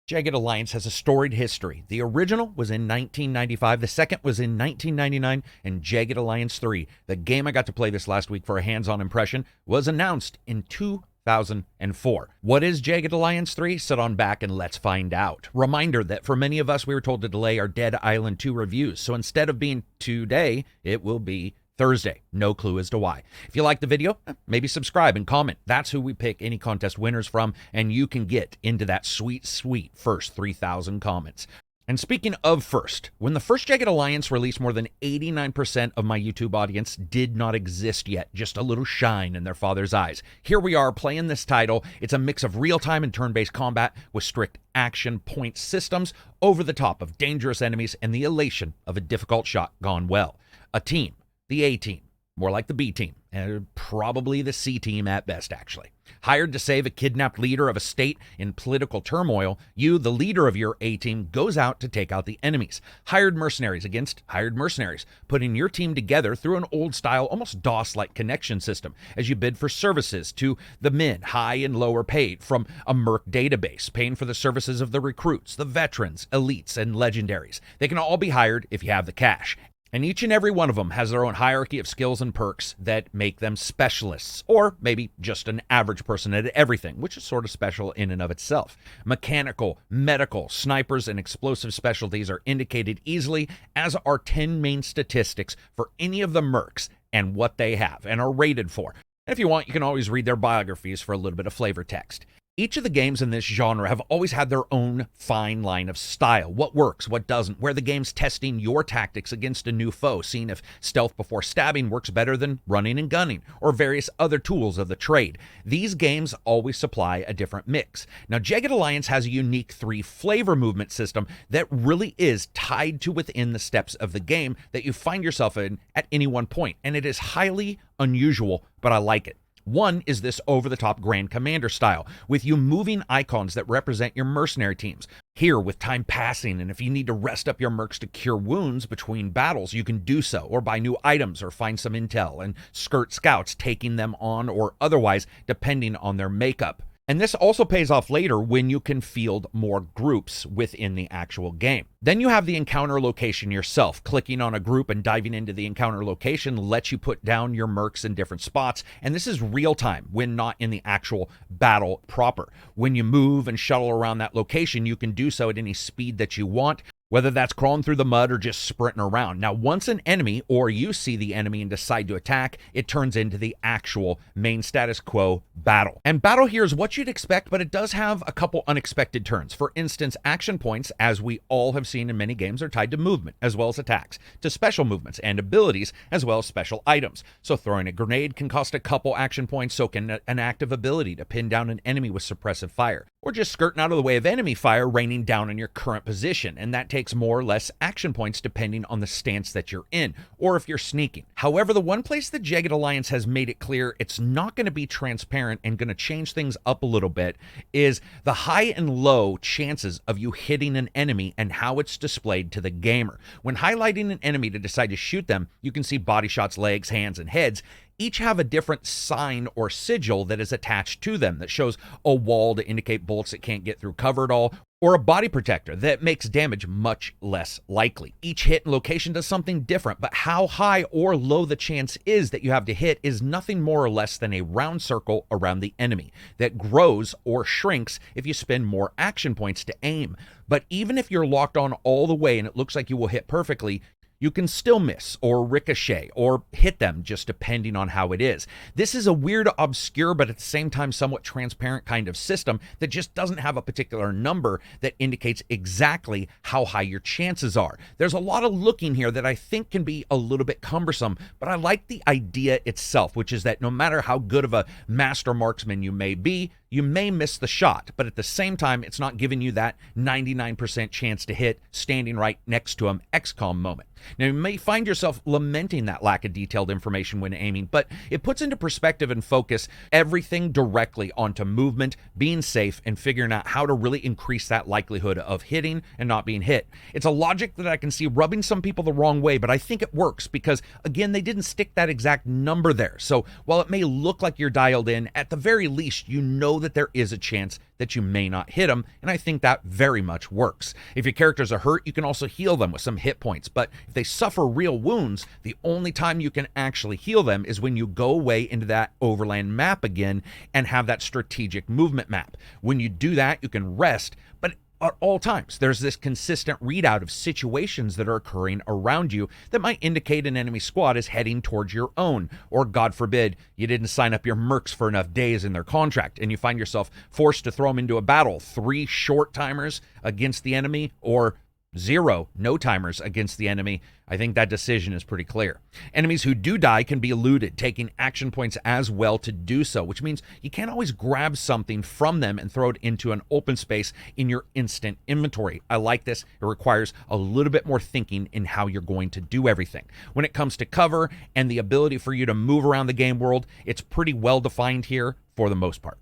Jagged Alliance has a storied history. The original was in 1995, the second was in 1999, and Jagged Alliance 3, the game I got to play this last week for a hands-on impression, was announced in 2004. What is Jagged Alliance 3? Sit on back and let's find out. Reminder that for many of us, we were told to delay our Dead Island 2 reviews, so instead of being today, it will be Thursday. No clue as to why. If you like the video, maybe subscribe and comment. That's who we pick any contest winners from, and you can get into that sweet, sweet first 3,000 comments. And speaking of first, when the first Jagged Alliance released, more than 89% of my YouTube audience did not exist yet, just a little shine in their father's eyes. Here we are playing this title. It's a mix of real-time and turn-based combat with strict action point systems, over the top of dangerous enemies, and the elation of a difficult shot gone well. A team. The A team, more like the B team, and probably the C team at best, actually. Hired to save a kidnapped leader of a state in political turmoil, you, the leader of your A team, goes out to take out the enemies. Hired mercenaries against hired mercenaries, putting your team together through an old-style, almost DOS-like connection system as you bid for services to the men, high and lower paid, from a merc database, paying for the services of the recruits, the veterans, elites, and legendaries. They can all be hired if you have the cash. And each and every one of them has their own hierarchy of skills and perks that make them specialists, or maybe just an average person at everything, which is sort of special in and of itself. Mechanical, medical, snipers, and explosive specialties are indicated easily, as are 10 main statistics for any of the mercs and what they have and are rated for. And if you want, you can always read their biographies for a little bit of flavor text. Each of the games in this genre have always had their own fine line of style. What works, what doesn't, where the game's testing your tactics against a new foe, seeing if stealth before stabbing works better than running and gunning, or various other tools of the trade. These games always supply a different mix. Now, Jagged Alliance has a unique 3-flavor movement system that really is tied to within the steps of the game that you find yourself in at any one point, and it is highly unusual, but I like it. One is this over-the-top Grand Commander style, with you moving icons that represent your mercenary teams. Here, with time passing, and if you need to rest up your mercs to cure wounds between battles, you can do so, or buy new items, or find some intel, and skirt scouts, taking them on or otherwise, depending on their makeup. And this also pays off later when you can field more groups within the actual game. Then you have the encounter location yourself. Clicking on a group and diving into the encounter location lets you put down your mercs in different spots, and this is real time when not in the actual battle proper. When you move and shuttle around that location, you can do so at any speed that you want, whether that's crawling through the mud or just sprinting around. Now, once an enemy, or you see the enemy and decide to attack, it turns into the actual main status quo battle. And battle here is what you'd expect, but it does have a couple unexpected turns. For instance, action points, as we all have seen in many games, are tied to movement, as well as attacks, to special movements and abilities, as well as special items. So throwing a grenade can cost a couple action points, so can an active ability to pin down an enemy with suppressive fire, or just skirting out of the way of enemy fire, raining down on your current position, and that takes more or less action points depending on the stance that you're in, or if you're sneaking. However, the one place the Jagged Alliance has made it clear it's not going to be transparent and going to change things up a little bit is the high and low chances of you hitting an enemy and how it's displayed to the gamer. When highlighting an enemy to decide to shoot them, you can see body shots, legs, hands, and heads. Each have a different sign or sigil that is attached to them that shows a wall to indicate bullets that can't get through cover at all, or a body protector that makes damage much less likely. Each hit and location does something different, but how high or low the chance is that you have to hit is nothing more or less than a round circle around the enemy that grows or shrinks if you spend more action points to aim. But even if you're locked on all the way and it looks like you will hit perfectly, you can still miss or ricochet or hit them, just depending on how it is. This is a weird, obscure, but at the same time somewhat transparent kind of system that just doesn't have a particular number that indicates exactly how high your chances are. There's a lot of looking here that I think can be a little bit cumbersome, but I like the idea itself, which is that no matter how good of a master marksman you may be, you may miss the shot, but at the same time, it's not giving you that 99% chance to hit standing right next to him XCOM moment. Now, you may find yourself lamenting that lack of detailed information when aiming, but it puts into perspective and focus everything directly onto movement, being safe, and figuring out how to really increase that likelihood of hitting and not being hit. It's a logic that I can see rubbing some people the wrong way, but I think it works because, again, they didn't stick that exact number there. So while it may look like you're dialed in, at the very least, you know know that there is a chance that you may not hit them, and I think that very much works. If your characters are hurt, you can also heal them with some hit points, but if they suffer real wounds, the only time you can actually heal them is when you go away into that overland map again and have that strategic movement map. When you do that, you can rest, but at all times, there's this consistent readout of situations that are occurring around you that might indicate an enemy squad is heading towards your own, or God forbid, you didn't sign up your mercs for enough days in their contract and you find yourself forced to throw them into a battle, 3 short timers against the enemy, or 0 no timers against the enemy. I think that decision is pretty clear. Enemies who do die can be eluded, taking action points as well to do so, which means you can't always grab something from them and throw it into an open space in your instant inventory. I like this. It requires a little bit more thinking in how you're going to do everything. When it comes to cover and the ability for you to move around the game world, it's pretty well defined here for the most part.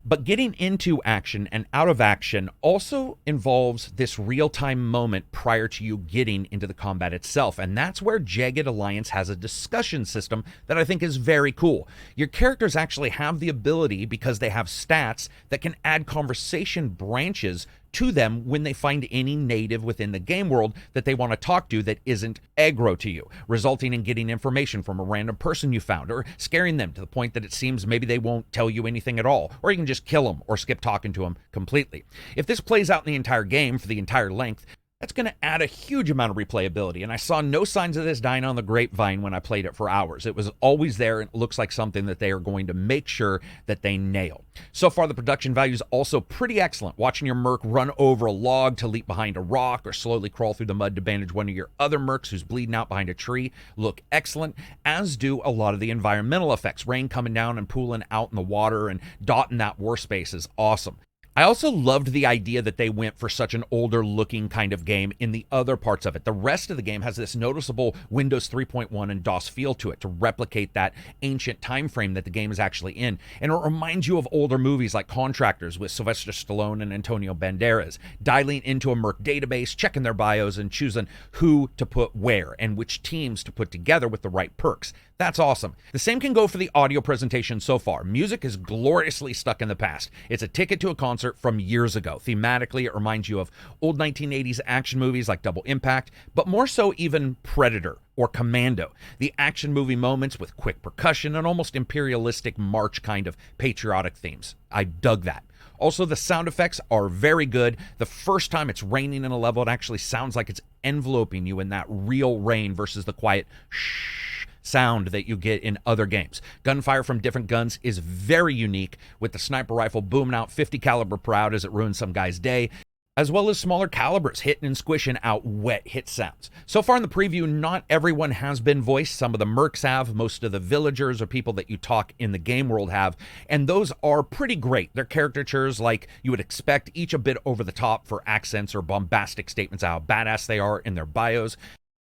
But getting into action and out of action also involves this real-time moment prior to you getting into the combat itself. And that's where Jagged Alliance has a discussion system that I think is very cool. Your characters actually have the ability, because they have stats, that can add conversation branches to them when they find any native within the game world that they want to talk to that isn't aggro to you, resulting in getting information from a random person you found, or scaring them to the point that it seems maybe they won't tell you anything at all, or you can just kill them or skip talking to them completely. If this plays out in the entire game for the entire length, that's going to add a huge amount of replayability, and I saw no signs of this dying on the grapevine when I played it for hours. It was always there, and it looks like something that they are going to make sure that they nail. So far, the production value is also pretty excellent. Watching your merc run over a log to leap behind a rock, or slowly crawl through the mud to bandage one of your other mercs who's bleeding out behind a tree look excellent, as do a lot of the environmental effects. Rain coming down and pooling out in the water and dotting that war space is awesome. I also loved the idea that they went for such an older looking kind of game in the other parts of it. The rest of the game has this noticeable Windows 3.1 and DOS feel to it to replicate that ancient time frame that the game is actually in. And it reminds you of older movies like Contractors with Sylvester Stallone and Antonio Banderas, dialing into a merc database, checking their bios, and choosing who to put where and which teams to put together with the right perks. That's awesome. The same can go for the audio presentation so far. Music is gloriously stuck in the past. It's a ticket to a concert from years ago. Thematically, it reminds you of old 1980s action movies like Double Impact, but more so even Predator or Commando. The action movie moments with quick percussion and almost imperialistic march kind of patriotic themes. I dug that. Also, the sound effects are very good. The first time it's raining in a level, it actually sounds like it's enveloping you in that real rain versus the quiet shh sound that you get in other games. Gunfire from different guns is very unique, with the sniper rifle booming out 50 caliber proud as it ruins some guy's day, as well as smaller calibers hitting and squishing out wet hit sounds. So far in the preview, not everyone has been voiced. Some of the mercs have, most of the villagers or people that you talk in the game world have, and those are pretty great. They're caricatures like you would expect, each a bit over the top for accents or bombastic statements how badass they are in their bios.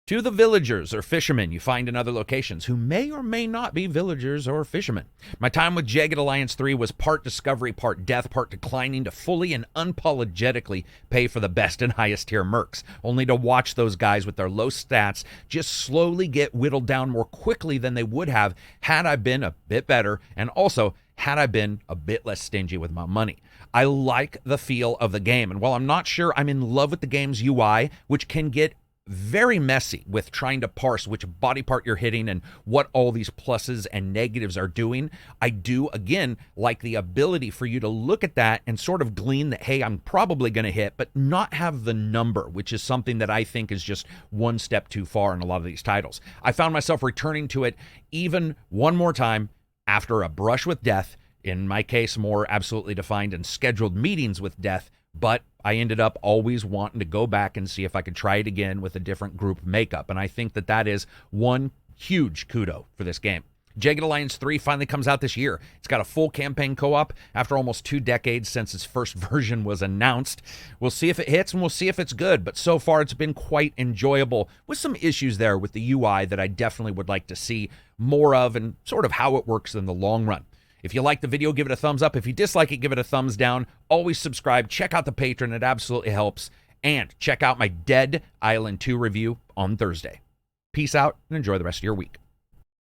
To the villagers or fishermen you find in other locations who may or may not be villagers or fishermen. My time with Jagged Alliance 3 was part discovery, part death, part declining to fully and unapologetically pay for the best and highest tier mercs, only to watch those guys with their low stats just slowly get whittled down more quickly than they would have had I been a bit better, and also had I been a bit less stingy with my money. I like the feel of the game, and while I'm not sure I'm in love with the game's UI, which can get very messy with trying to parse which body part you're hitting and what all these pluses and negatives are doing, I do, again, like the ability for you to look at that and sort of glean that, hey, I'm probably going to hit, but not have the number, which is something that I think is just one step too far in a lot of these titles. I found myself returning to it even one more time after a brush with death, in my case, more absolutely defined and scheduled meetings with death, but I ended up always wanting to go back and see if I could try it again with a different group makeup. And I think that that is one huge kudo for this game. Jagged Alliance 3 finally comes out this year. It's got a full campaign co-op after almost 2 decades since its first version was announced. We'll see if it hits and we'll see if it's good, but so far it's been quite enjoyable, with some issues there with the UI that I definitely would like to see more of and sort of how it works in the long run. If you like the video, give it a thumbs up. If you dislike it, give it a thumbs down. Always subscribe. Check out the Patreon. It absolutely helps. And check out my Dead Island 2 review on Thursday. Peace out and enjoy the rest of your week.